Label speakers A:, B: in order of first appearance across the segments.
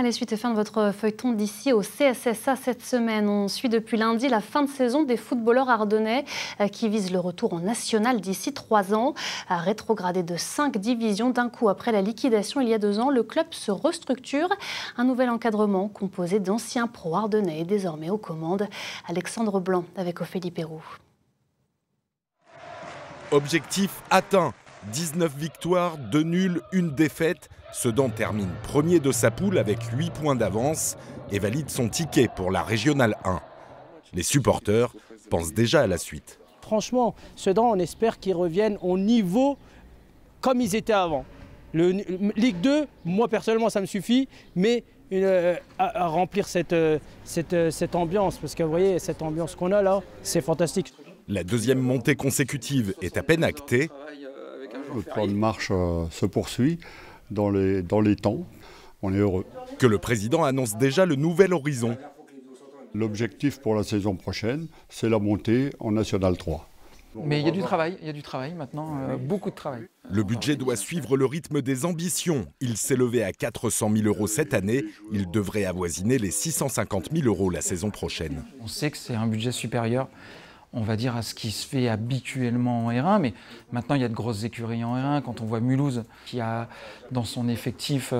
A: Allez, suite et fin de votre feuilleton d'ici au CSSA cette semaine. On suit depuis lundi la fin de saison des footballeurs ardennais qui visent le retour en national d'ici 3 ans. Rétrogradé de 5 divisions d'un coup après la liquidation il y a 2 ans, le club se restructure. Un nouvel encadrement composé d'anciens pros ardennais est désormais aux commandes. Alexandre Blanc avec Ophélie Perroux.
B: Objectif atteint. 19 victoires, 2 nuls, 1 défaite. Sedan termine premier de sa poule avec 8 points d'avance et valide son ticket pour la Régionale 1. Les supporters pensent déjà à la suite.
C: Franchement, Sedan, on espère qu'ils reviennent au niveau comme ils étaient avant. Ligue 2, moi personnellement, ça me suffit, mais à remplir cette ambiance, parce que vous voyez, cette ambiance qu'on a là, c'est fantastique.
B: La deuxième montée consécutive est à peine actée.
D: Le plan de marche se poursuit dans les temps. On est heureux.
B: Que le président annonce déjà le nouvel horizon.
D: L'objectif pour la saison prochaine, c'est la montée en National 3.
E: Mais il y a du travail maintenant, beaucoup de travail.
B: Le budget doit suivre le rythme des ambitions. Il s'est levé à 400 000 € cette année. Il devrait avoisiner les 650 000 € la saison prochaine.
E: On sait que c'est un budget supérieur, on va dire, à ce qui se fait habituellement en R1, mais maintenant il y a de grosses écuries en R1. Quand on voit Mulhouse, qui a dans son effectif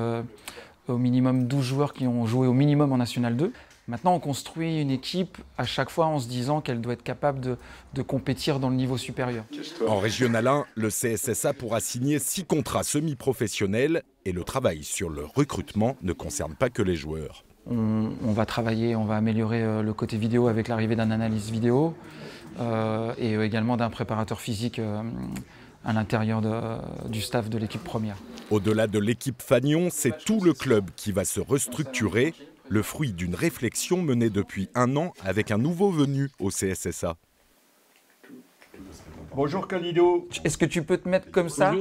E: au minimum 12 joueurs qui ont joué au minimum en National 2, maintenant on construit une équipe à chaque fois en se disant qu'elle doit être capable de compétir dans le niveau supérieur.
B: En Régional 1, le CSSA pourra signer 6 contrats semi-professionnels et le travail sur le recrutement ne concerne pas que les joueurs.
E: On va travailler, on va améliorer le côté vidéo avec l'arrivée d'un analyste vidéo et également d'un préparateur physique à l'intérieur du staff de l'équipe première.
B: Au-delà de l'équipe Fagnon, c'est tout le club qui va se restructurer, le fruit d'une réflexion menée depuis 1 an avec un nouveau venu au CSSA.
D: Bonjour Khalidou.
E: Est-ce que tu peux te mettre comme ça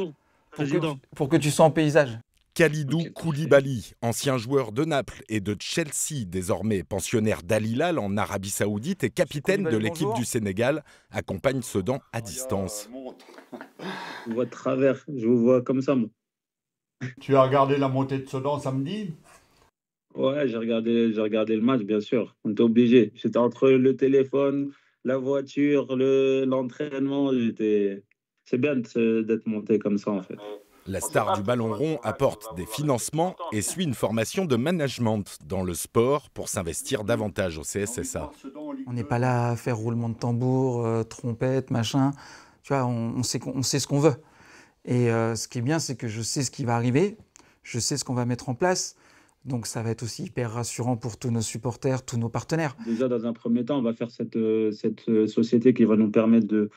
E: pour que tu sois en paysage?
B: Kalidou Koulibaly, ancien joueur de Naples et de Chelsea, désormais pensionnaire d'Al Hilal en Arabie Saoudite et capitaine de l'équipe du Sénégal, accompagne Sedan à distance.
F: Je vois de travers, je vous vois comme ça, moi.
D: Tu as regardé la montée de Sedan samedi?
F: Ouais, j'ai regardé le match, bien sûr. On était obligé. J'étais entre le téléphone, la voiture, l'entraînement. C'est bien d'être monté comme ça, en fait.
B: La star du ballon rond apporte des financements et suit une formation de management dans le sport pour s'investir davantage au CSSA.
E: On n'est pas là à faire roulement de tambour, trompette, machin. Tu vois, on sait ce qu'on veut. Et ce qui est bien, c'est que je sais ce qui va arriver, je sais ce qu'on va mettre en place. Donc ça va être aussi hyper rassurant pour tous nos supporters, tous nos partenaires.
F: Déjà, dans un premier temps, on va faire cette société qui va nous permettre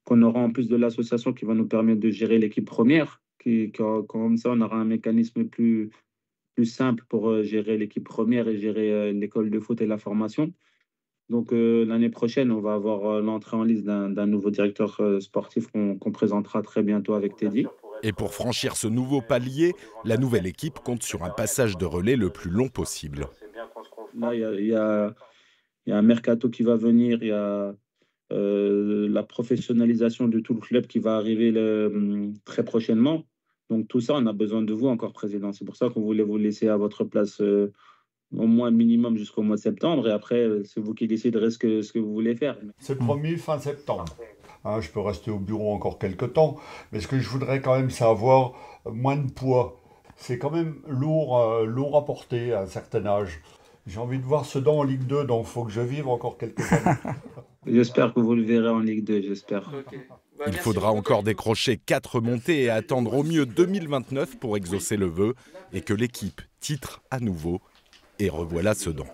F: qu'on aura en plus de l'association qui va nous permettre de gérer l'équipe première. Comme ça, on aura un mécanisme plus simple pour gérer l'équipe première et gérer l'école de foot et la formation. Donc l'année prochaine, on va avoir l'entrée en liste d'un nouveau directeur sportif qu'on présentera très bientôt avec Teddy.
B: Et pour franchir ce nouveau palier, la nouvelle équipe compte sur un passage de relais le plus long possible.
F: Là, il y a un mercato qui va venir, il y a la professionnalisation de tout le club qui va arriver très prochainement. Donc tout ça, on a besoin de vous encore, Président. C'est pour ça qu'on voulait vous laisser à votre place au moins minimum jusqu'au mois de septembre. Et après, c'est vous qui déciderez ce que vous voulez faire.
D: C'est promis fin septembre. Je peux rester au bureau encore quelques temps. Mais ce que je voudrais quand même, c'est avoir moins de poids. C'est quand même lourd à porter à un certain âge. J'ai envie de voir Sedan en Ligue 2, donc il faut que je vive encore quelques années.
F: J'espère que vous le verrez en Ligue 2, j'espère.
E: Okay.
B: Il faudra encore décrocher 4 montées et attendre au mieux 2029 pour exaucer le vœu et que l'équipe titre à nouveau. Et revoilà Sedan.